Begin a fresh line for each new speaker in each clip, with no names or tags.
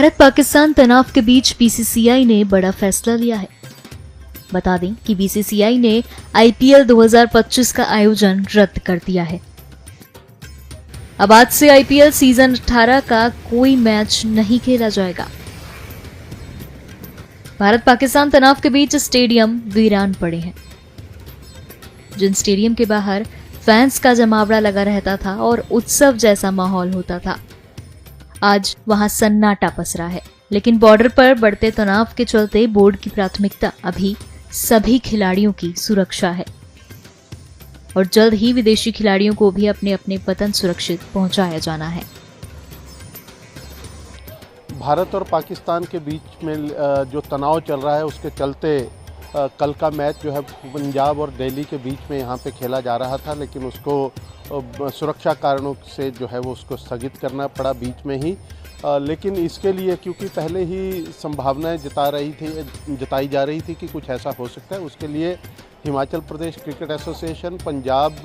भारत पाकिस्तान तनाव के बीच बीसीसीआई ने बड़ा फैसला लिया है। बता दें कि बीसीसीआई ने आईपीएल 2025 का आयोजन रद्द कर दिया है। अब आज से आईपीएल सीजन 18 का कोई मैच नहीं खेला जाएगा। भारत पाकिस्तान तनाव के बीच स्टेडियम वीरान पड़े हैं। जिन स्टेडियम के बाहर फैंस का जमावड़ा लगा रहता था और उत्सव जैसा माहौल होता था, आज वहां सन्नाटा पसरा है। लेकिन बॉर्डर पर बढ़ते तनाव के चलते बोर्ड की प्राथमिकता अभी सभी खिलाड़ियों की सुरक्षा है और जल्द ही विदेशी खिलाड़ियों को भी अपने अपने वतन सुरक्षित पहुंचाया जाना है।
भारत और पाकिस्तान के बीच में जो तनाव चल रहा है, उसके चलते कल का मैच जो है पंजाब और दिल्ली के बीच में यहाँ पे खेला जा रहा था, लेकिन उसको सुरक्षा कारणों से जो है वो उसको स्थगित करना पड़ा बीच में ही। लेकिन इसके लिए क्योंकि पहले ही संभावनाएं जताई जा रही थी कि कुछ ऐसा हो सकता है, उसके लिए Himachal Pradesh cricket association, Punjab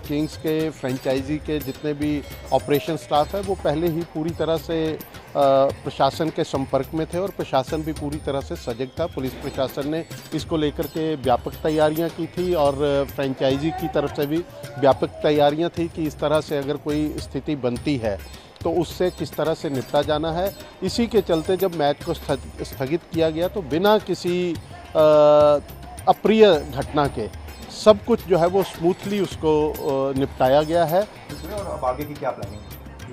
Kings के फ्रेंचाइजी के जितने भी ऑपरेशन स्टाफ है वो पहले ही पूरी तरह से प्रशासन के संपर्क में थे और प्रशासन भी पूरी तरह से सजग था। पुलिस प्रशासन ने इसको लेकर के व्यापक तैयारियां की थी और फ्रेंचाइजी की तरफ से भी व्यापक तैयारियां थी कि इस तरह से अगर कोई स्थिति बनती है तो उससे किस तरह से निपटा जाना है। इसी के चलते जब मैच को स्थगित किया गया तो बिना किसी अप्रिय घटना के सब कुछ जो है वो स्मूथली उसको निपटाया गया है।
और अब आगे की क्या प्लानिंग?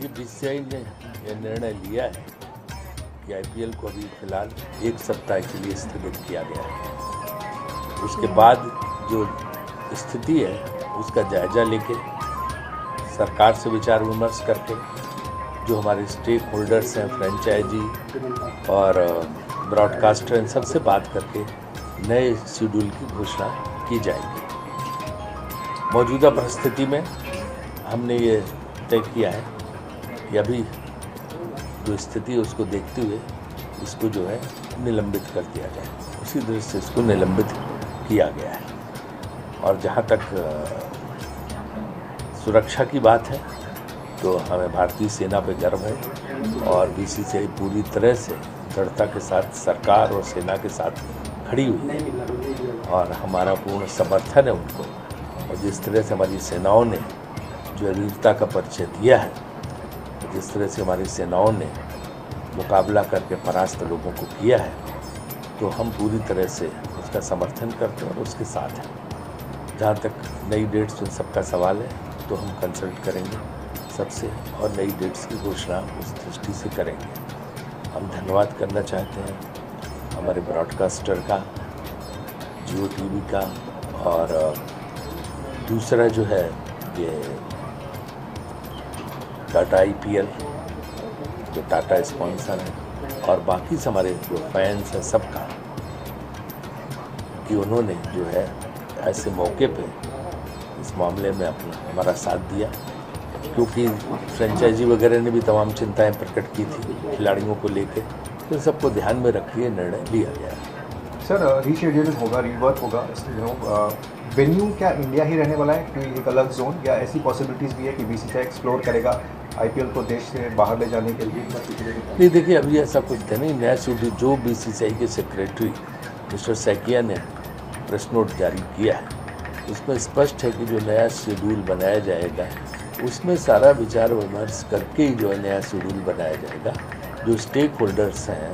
ये बीसीसीआई ने यह निर्णय लिया है कि आईपीएल को अभी फिलहाल 1 सप्ताह के लिए स्थगित किया गया है। उसके बाद जो स्थिति है उसका जायजा लेके सरकार से विचार विमर्श करके जो हमारे स्टेक होल्डर्स हैं, फ्रेंचाइजी और ब्रॉडकास्टर, इन सबसे बात करके नए शेड्यूल की घोषणा की जाएगी। मौजूदा परिस्थिति में हमने ये तय किया है कि अभी जो स्थिति है उसको देखते हुए इसको जो है निलंबित कर दिया जाए। उसी दृष्टि से इसको निलंबित किया गया है। और जहाँ तक सुरक्षा की बात है तो हमें भारतीय सेना पे गर्व है और बीसीसीआई पूरी तरह से दृढ़ता के साथ सरकार और सेना के साथ खड़ी हुई है और हमारा पूर्ण समर्थन है उनको। और जिस तरह से हमारी सेनाओं ने जो वीरता का परिचय दिया है, जिस तरह से हमारी सेनाओं ने मुकाबला करके परास्त लोगों को किया है, तो हम पूरी तरह से उसका समर्थन करते हैं और उसके साथ हैं। जहाँ तक नई डेट्स इन सबका सवाल है तो हम कंसल्ट करेंगे सबसे और नई डेट्स की घोषणा उस दृष्टि से करेंगे। हम धन्यवाद करना चाहते हैं हमारे ब्रॉडकास्टर का, जियो टीवी का, और दूसरा जो है ये टाटा आईपीएल जो टाटा स्पॉन्सर है, और बाकी से हमारे जो फैंस हैं सबका कि उन्होंने जो है ऐसे मौके पे इस मामले में अपना हमारा साथ दिया, क्योंकि फ्रेंचाइजी वगैरह ने भी तमाम चिंताएं प्रकट की थी खिलाड़ियों को लेकर। तो सबको ध्यान में रखिए निर्णय लिया गया है।
सर, रीशेड्यूलिंग होगा, रीवर्क होगा, वेन्यू क्या इंडिया ही रहने वाला है कि एक अलग जोन, या ऐसी पॉसिबिलिटीज़ भी है कि बीसीसीआई एक्सप्लोर करेगा आईपीएल को देश से बाहर ले जाने के लिए?
नहीं, देखिए अभी ऐसा कुछ नहीं। नया शेड्यूल जो बीसीसीआई के सेक्रेटरी मिस्टर सैकिया ने प्रेस नोट जारी किया है उसमें स्पष्ट है कि जो नया शेड्यूल बनाया जाएगा उसमें सारा विचार विमर्श करके ही जो है नया शेड्यूल बनाया जाएगा। जो स्टेक होल्डर्स हैं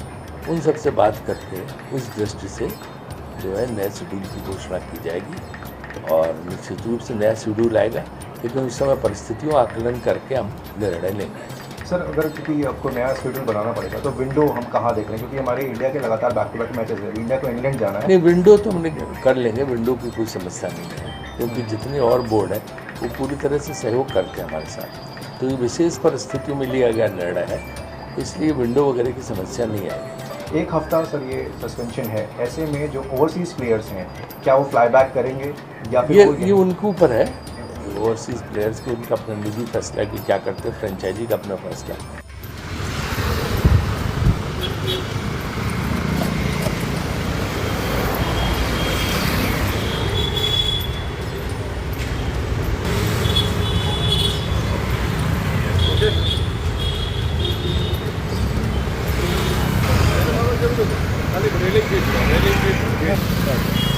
उन सबसे बात करके उस दृष्टि से जो है नए शेड्यूल की घोषणा की जाएगी और निश्चित रूप से नया शेड्यूल आएगा, लेकिन उस समय परिस्थितियों आकलन करके हम निर्णय लेंगे।
सर, अगर क्योंकि आपको नया शेड्यूल बनाना पड़ेगा तो विंडो हम कहाँ देख रहे हैं, क्योंकि हमारे इंडिया के लगातार बैक टू बैक मैचेस है, इंडिया को इंग्लैंड जाना है।
नहीं, विंडो तो हमने कर लेंगे, विंडो की कोई समस्या नहीं है, क्योंकि जितनी और बोर्ड है वो पूरी तरह से सहयोग करते हैं हमारे साथ। तो ये विशेष परिस्थितियों में लिया गया निर्णय है, इसलिए विंडो वगैरह की समस्या नहीं आएगी।
1 हफ्ता सर ये सस्पेंशन है, ऐसे में जो ओवरसीज़ प्लेयर्स हैं क्या वो फ्लाई बैक करेंगे या फिर
ये उनके ऊपर है। ओवरसीज़ प्लेयर्स को उनका अपना निजी फैसला है कि क्या करते हैं, फ्रेंचाइजी का अपना फैसला है।
Very big.